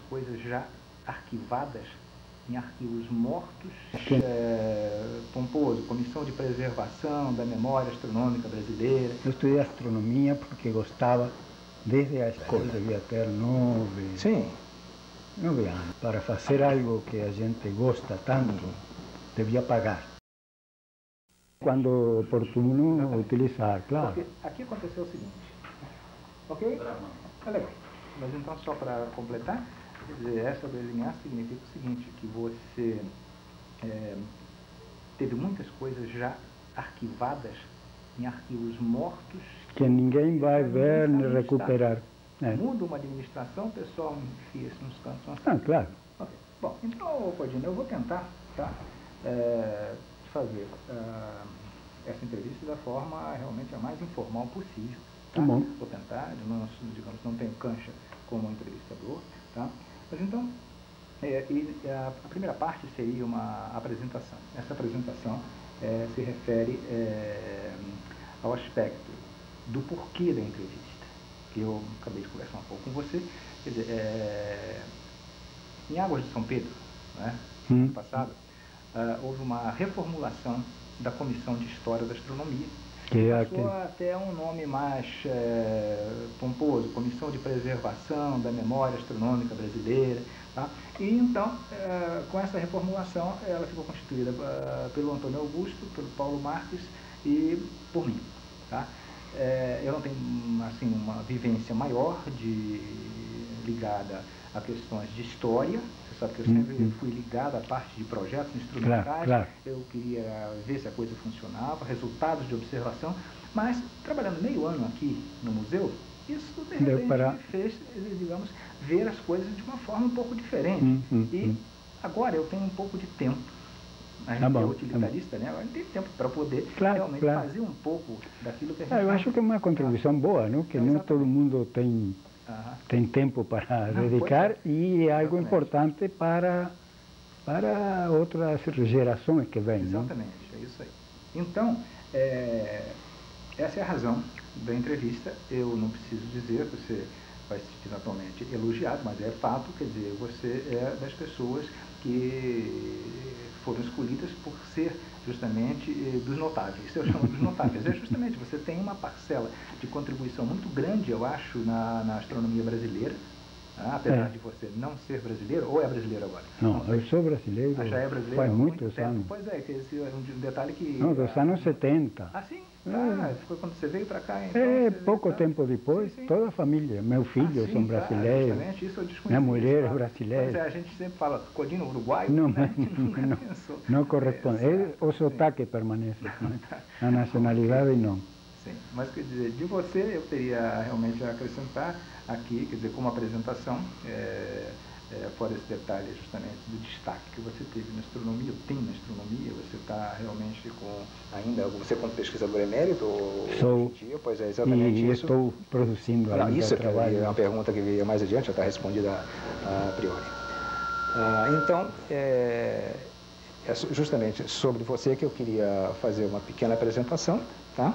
coisas já arquivadas em arquivos mortos, pomposo, Comissão de Preservação da Memória Astronômica Brasileira. Eu estudei astronomia porque gostava, desde a escola, devia ter 9 anos. Para fazer algo que a gente gosta tanto, devia pagar. Quando oportuno, utilizar, claro. Porque aqui aconteceu o seguinte, ok? Tá legal. Mas então, só para completar, quer dizer, essa brasileira significa o seguinte, que você teve muitas coisas já arquivadas em arquivos mortos que ninguém vai ver nem recuperar. Muda uma administração, o pessoal enfia-se nos cantos. Claro. Okay. Bom, então, Codina, eu vou tentar, tá, fazer essa entrevista da forma realmente a mais informal possível. Tá? Bom. Vou tentar, digamos, não tenho cancha como entrevistador, tá? Mas então, a primeira parte seria uma apresentação. Essa apresentação se refere ao aspecto do porquê da entrevista, que eu acabei de conversar um pouco com você. Quer dizer, em Águas de São Pedro, né, no passado, houve uma reformulação da Comissão de História da Astronomia, que passou até um nome mais pomposo, Comissão de Preservação da Memória Astronômica Brasileira. Tá? E então, com essa reformulação, ela ficou constituída pelo Antônio Augusto, pelo Paulo Marques e por mim. Tá? Eu não tenho assim, uma vivência maior ligada a questões de história. Você sabe que eu sempre fui ligado à parte de projetos instrumentais. Claro. Eu queria ver se a coisa funcionava, resultados de observação, mas trabalhando meio ano aqui no museu, isso de repente me fez, digamos, ver as coisas de uma forma um pouco diferente. E agora eu tenho um pouco de tempo. A gente é utilitarista, né? Agora a gente tem tempo para poder realmente fazer um pouco daquilo que a gente eu acho que é uma contribuição boa, não? Que não todo mundo tem tempo para dedicar, e é algo importante para outras gerações que vêm. Exatamente, é isso aí. Então, essa é a razão da entrevista. Eu não preciso dizer, você vai se sentir naturalmente elogiado, mas é fato, quer dizer, você é das pessoas que foram escolhidas por ser justamente dos notáveis. Eu chamo dos notáveis. É justamente, você tem uma parcela de contribuição muito grande, eu acho, na astronomia brasileira, apesar de você não ser brasileiro, ou é brasileiro agora? Não, eu sou brasileiro, já é brasileiro faz há muitos tempo. anos. Pois é, que esse é um detalhe que... Não, dos anos 70. Ah, sim? Foi quando você veio para cá, então? Pouco tempo depois, toda a família. Meu filho são brasileiros, excelente, isso eu desconheci. minha mulher é brasileira. Pois é, a gente sempre fala Codina uruguaio, não, né? A gente nunca pensou. Não corresponde. O sotaque permanece, né? A nacionalidade não. Sim, mas quer dizer, de você eu teria realmente a acrescentar aqui, quer dizer, como apresentação, fora esse detalhe justamente do destaque que você teve na astronomia, tem na astronomia, você está realmente você como pesquisador emérito? Sou. Hoje em dia, pois é, exatamente e isso. estou produzindo isso trabalho. É uma pergunta que veio mais adiante, já está respondida a priori. Então, é justamente sobre você que eu queria fazer uma pequena apresentação, tá?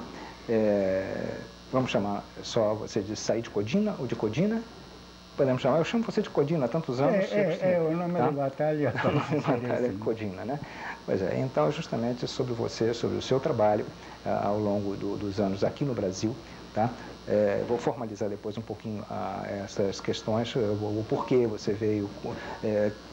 Vamos chamar só você de Said Codina ou de Codina? Podemos chamar, eu chamo você de Codina há tantos anos. O nome da batalha. O nome da batalha é Codina, né? Pois é, então justamente sobre você, sobre o seu trabalho ao longo dos anos aqui no Brasil, tá? Vou formalizar depois um pouquinho essas questões, o porquê você veio,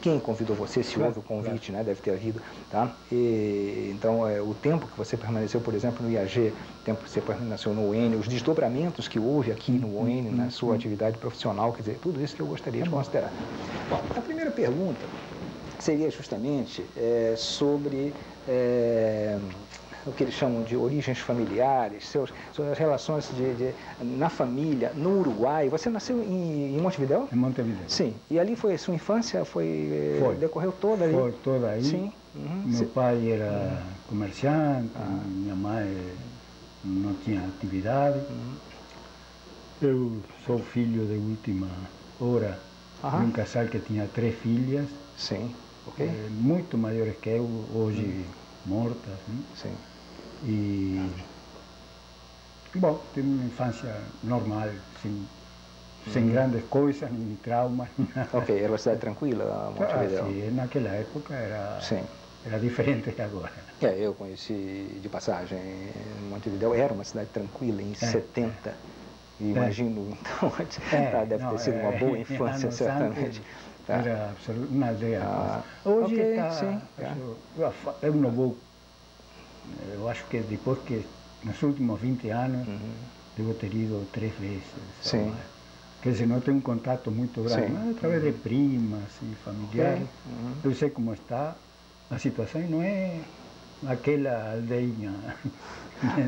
quem convidou você, se houve o convite, né? Deve ter havido, tá? Então, o tempo que você permaneceu, por exemplo, no IAG, o tempo que você permaneceu no UEN, os desdobramentos que houve aqui no UEN, na sua atividade profissional, quer dizer, tudo isso que eu gostaria de considerar. Bom, a primeira pergunta seria justamente sobre o que eles chamam de origens familiares, suas relações na família, no Uruguai. Você nasceu em Montevidéu? Em Montevidéu. Sim. E ali foi sua infância? Decorreu toda ali? Foi toda aí. Sim. Meu pai era comerciante, minha mãe não tinha atividade. Eu sou filho de última hora de um casal que tinha 3 filhas. Sim. Muito maiores que eu, hoje mortas. Né? Sim. E, bom, tive uma infância normal, sem sem grandes coisas, nem traumas, nem nada. Ok, era uma cidade tranquila, Montevideo? Sim, naquela época era diferente de agora. Eu conheci de passagem Montevideo, era uma cidade tranquila em 70. Imagino, então, deve ter sido uma boa infância, certamente. Era uma aldeia. Hoje eu não vou, eu acho que depois que nos últimos 20 anos, devo ter ido 3 vezes. Sim. Quer dizer, não tenho um contato muito grande, mas através de primas e familiares, eu sei como está a situação, não é aquela aldeinha.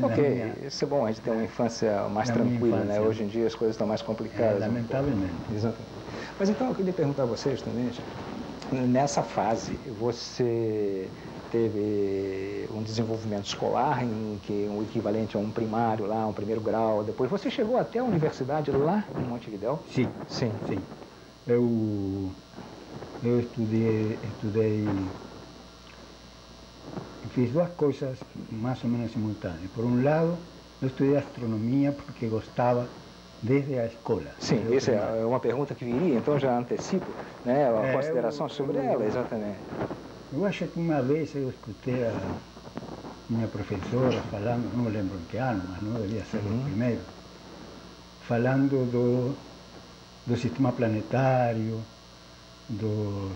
Ok, isso é bom, a gente tem uma infância mais tranquila, né? Hoje em dia as coisas estão mais complicadas. Lamentavelmente. Exatamente. Mas então eu queria perguntar a vocês também, nessa fase, você teve um desenvolvimento escolar em que o equivalente a um primário lá, um primeiro grau, depois você chegou até a universidade lá em Montevideo? Sim. Eu estudei, fiz 2 coisas mais ou menos simultâneas. Por um lado, eu estudei astronomia porque gostava desde a escola. Sim, essa é uma pergunta que viria, então já antecipo, né, a consideração sobre ela, exatamente. Eu acho que uma vez eu escutei a minha professora falando, não lembro em que ano, mas não devia ser o primeiro, falando do sistema planetário, dos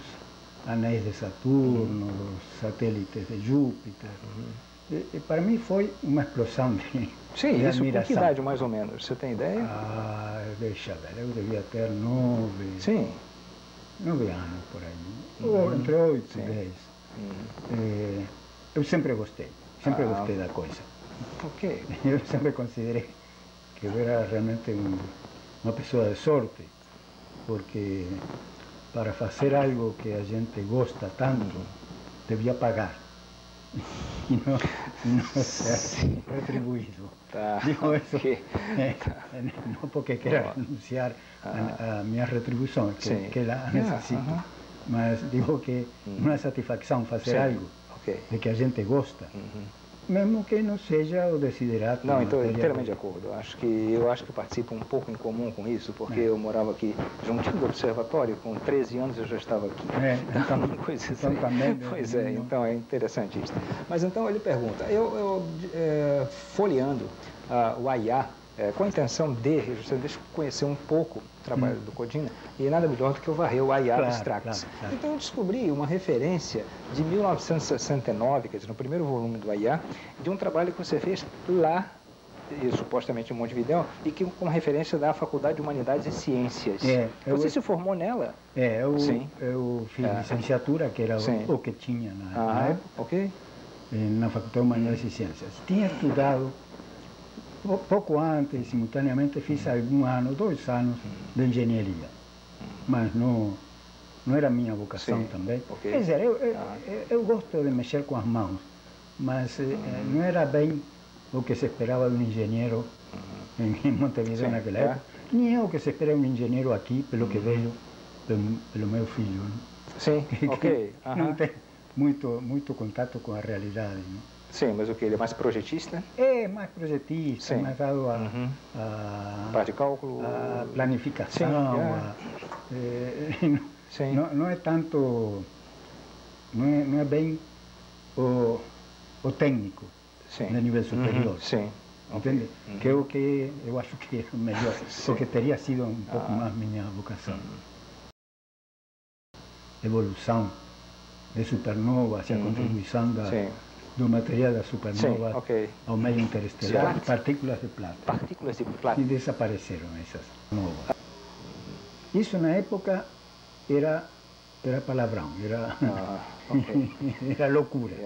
anéis de Saturno, dos satélites de Júpiter. E para mim foi uma explosão de Sim, de isso admiração. com que idade mais ou menos? Você tem ideia? Deixa ver, eu devia ter 9 anos por aí, ou entre 8 e 10. Eu sempre gostei da coisa. Ok. Eu sempre considerei que eu era realmente uma pessoa de sorte, porque para fazer algo que a gente gosta tanto, devia pagar e não ser retribuído. Digo isso, não porque queira renunciar a minha retribuição, que la necessito, mas digo que uma satisfação fazer algo de que a gente gosta, mesmo que não seja o desiderato. Não, então inteiramente de acordo. Eu acho que participo um pouco em comum com isso, porque eu morava aqui juntinho do observatório, com 13 anos eu já estava aqui. Então é interessante isso. Mas então ele pergunta, eu folheando o AIA, com a intenção de conhecer um pouco o trabalho do Codina, e nada melhor do que eu varrer o AIA Abstracts. Claro. Então eu descobri uma referência de 1969, quer dizer, no primeiro volume do AIA, de um trabalho que você fez lá, supostamente em Montevideo, e que com referência da Faculdade de Humanidades e Ciências. Você se formou nela? Eu fiz licenciatura, que era o que tinha na época, na Faculdade de Humanidades e Ciências. Tinha estudado pouco antes, simultaneamente, fiz 2 anos de engenharia, mas não era minha vocação também. Quer dizer, eu gosto de mexer com as mãos, mas não era bem o que se esperava de um engenheiro em Montevideo naquela época, nem é o que se espera de um engenheiro aqui, pelo que vejo pelo meu filho. Que não tem muito contato com a realidade. Não? Sim, mas o que? Ele é mais projetista? É mais projetista, mais dado a parte de cálculo, a planificação. Não é tanto, não é bem o técnico no nível superior. Entende? Que é o que eu acho que é o melhor, porque teria sido um pouco mais minha vocação. Evolução de supernovas, a contribuição do material da supernova ao meio interestelar, partículas de plata. E desapareceram essas novas. Isso na época era palavrão, era loucura.